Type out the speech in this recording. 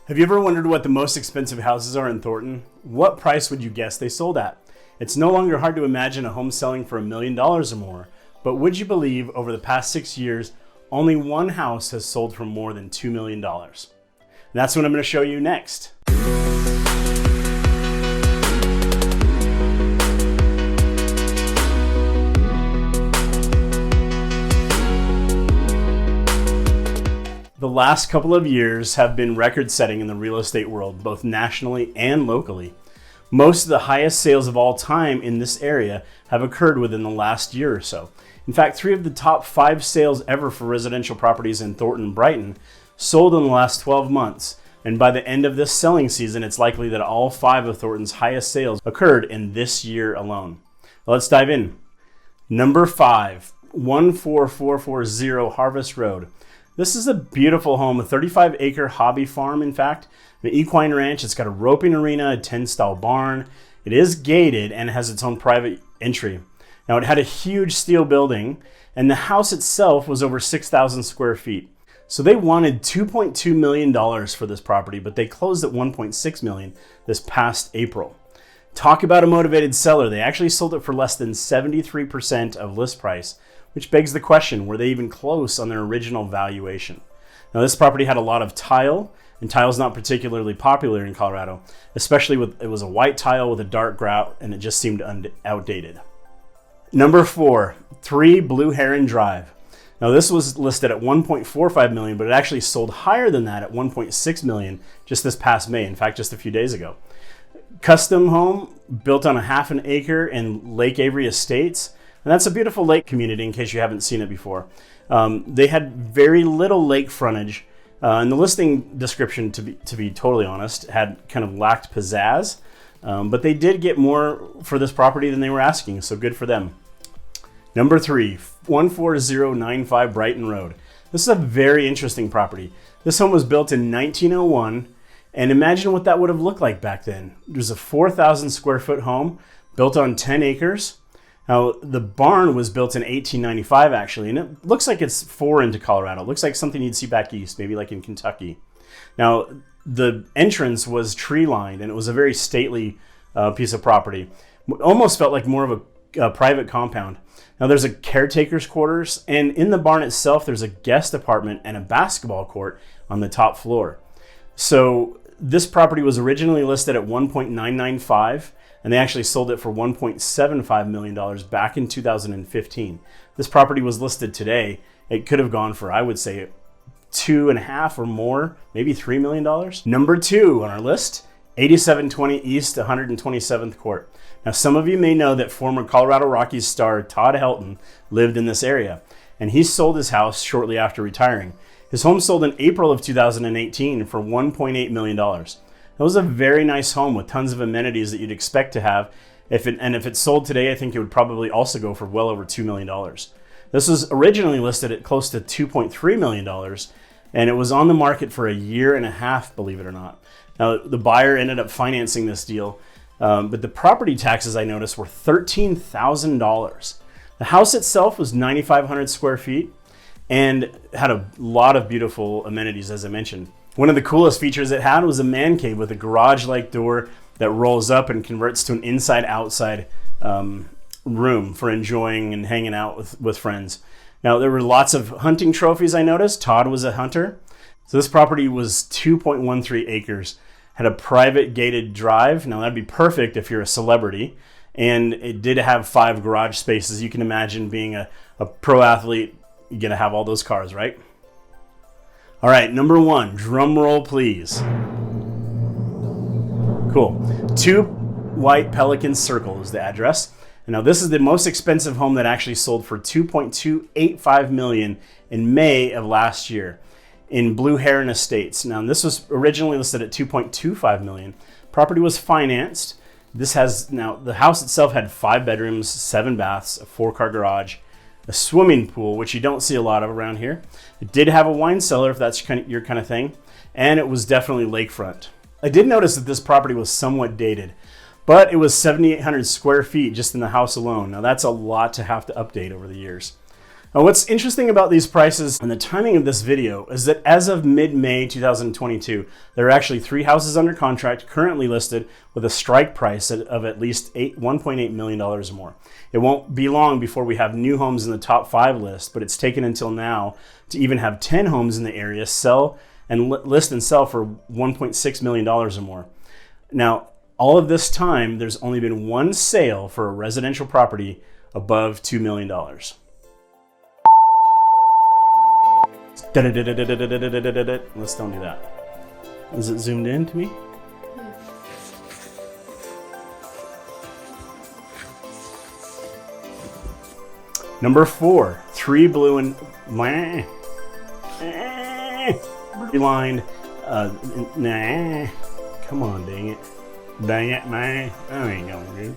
Have you ever wondered what the most expensive houses are in Thornton? What price would you guess they sold at? It's no longer hard to imagine a home selling for $1 million or more, but would you believe over the past 6 years, only one house has sold for more than $2 million? And that's what I'm going to show you next. The last couple of years have been record-setting in the real estate world, both nationally and locally. Most of the highest sales of all time in this area have occurred within the last year or so. In fact, 3 of the top 5 sales ever for residential properties in Thornton and Brighton sold in the last 12 months. And by the end of this selling season, it's likely that all 5 of Thornton's highest sales occurred in this year alone. Well, let's dive in. Number 5, 14440 Harvest Road. This is a beautiful home, a 35-acre hobby farm, in fact, an equine ranch. It's got a roping arena, a 10-stall barn. It is gated and has its own private entry. Now, it had a huge steel building, and the house itself was over 6,000 square feet. So they wanted $2.2 million for this property, but they closed at $1.6 million this past April. Talk about a motivated seller. They actually sold it for less than 73% of list price, which begs the question, were they even close on their original valuation? Now, this property had a lot of tile, and tile is not particularly popular in Colorado, especially it was a white tile with a dark grout, and it just seemed outdated. Number 4, 3 Blue Heron Drive. Now, this was listed at $1.45 million, but it actually sold higher than that at $1.6 million just this past May, in fact, just a few days ago. Custom home built on a half an acre in Lake Avery Estates. And that's a beautiful lake community in case you haven't seen it before. They had very little lake frontage. And the listing description, to be totally honest, had kind of lacked pizzazz. But they did get more for this property than they were asking, so good for them. Number 3, 14095 Brighton Road. This is a very interesting property. This home was built in 1901, and imagine what that would have looked like back then. It was a 4,000 square foot home built on 10 acres. Now, the barn was built in 1895, actually, and it looks like it's foreign to Colorado. It looks like something you'd see back east, maybe like in Kentucky. Now, the entrance was tree-lined, and it was a very stately piece of property. Almost felt like more of a private compound. Now, there's a caretaker's quarters, and in the barn itself, there's a guest apartment and a basketball court on the top floor. So this property was originally listed at $1.995, and they actually sold it for $1.75 million back in 2015. This property was listed today. It could have gone for, I would say, 2.5 or more, maybe $3 million. Number 2 on our list, 8720 East 127th Court. Now, some of you may know that former Colorado Rockies star Todd Helton lived in this area, and he sold his house shortly after retiring. His home sold in April of 2018 for $1.8 million. That was a very nice home with tons of amenities that you'd expect to have. If it sold today, I think it would probably also go for well over $2 million. This was originally listed at close to $2.3 million, and it was on the market for 1.5 years, believe it or not. Now, the buyer ended up financing this deal, but the property taxes I noticed were $13,000. The house itself was 9,500 square feet and had a lot of beautiful amenities, as I mentioned. One of the coolest features it had was a man cave with a garage-like door that rolls up and converts to an inside-outside room for enjoying and hanging out with friends. Now, there were lots of hunting trophies I noticed. Todd was a hunter. So this property was 2.13 acres, had a private gated drive. Now, that'd be perfect if you're a celebrity. And it did have 5 garage spaces. You can imagine being a pro athlete, you're going to have all those cars, right? All right, number 1, drum roll, please. Cool. 2 White Pelican Circle is the address. And now, this is the most expensive home that actually sold for $2.285 million in May of last year in Blue Heron Estates. Now, this was originally listed at $2.25 million. Property was financed. The house itself had 5 bedrooms, 7 baths, a 4-car garage, a swimming pool, which you don't see a lot of around here. It did have a wine cellar, if that's your kind of thing, and it was definitely lakefront. I did notice that this property was somewhat dated, but it was 7,800 square feet just in the house alone. Now, that's a lot to have to update over the years. Now, what's interesting about these prices and the timing of this video is that as of mid-May 2022, there are actually 3 houses under contract currently listed with a strike price of at least $1.8 million or more. It won't be long before we have new homes in the top 5 list, but it's taken until now to even have 10 homes in the area sell and list and sell for $1.6 million or more. Now, all of this time, there's only been one sale for a residential property above $2 million. Let's don't do that. Is it zoomed in to me? Number 4, 3 blue and lined. Nah, come on, dang it, man. That ain't gonna do.